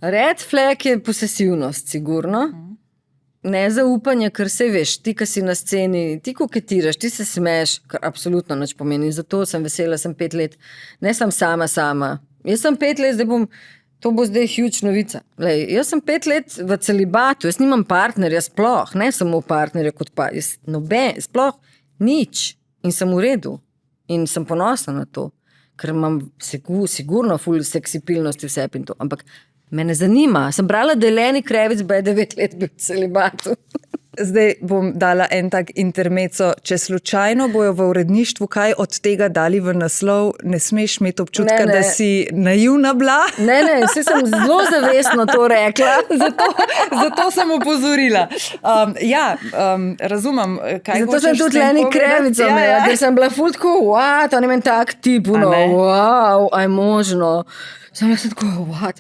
Red flag je posesivnost, sigurno. Nezaupanje, ker se veš, ti, ki si na sceni, ti koketiraš, ti se smeš, kar absolutno nič pomeni. Zato sem vesela, sem 5 let, ne sem sama. Jaz sem 5 let, to bo zdaj huge novica. Lej, jaz sem 5 let v celibatu, jaz nimam partnerja sploh, ne samo partnerja kot pa, sploh nič in sem v redu in sem ponosna na to, ker imam sigurno ful seksipilnosti v sebi in to, ampak me ne zanima. Sem brala, da je Lenny Kravitz 9 let bil v celibatu. Zdaj bom dala en tak intermeco. Če slučajno bojo v uredništvu kaj od tega dali v naslov, ne smeš imeti občutka, Ne. da si naivna bila. Ne, vse sem zelo zavestno to rekla. Zato sem opozorila. Razumem, kaj Zato hočeš sem s tudi tem Lenny povedati. Kravitz omenila, ker sem bila ful tako, what, on je meni tak tip, A ne? wow, aj možno. Sem jaz tako, what.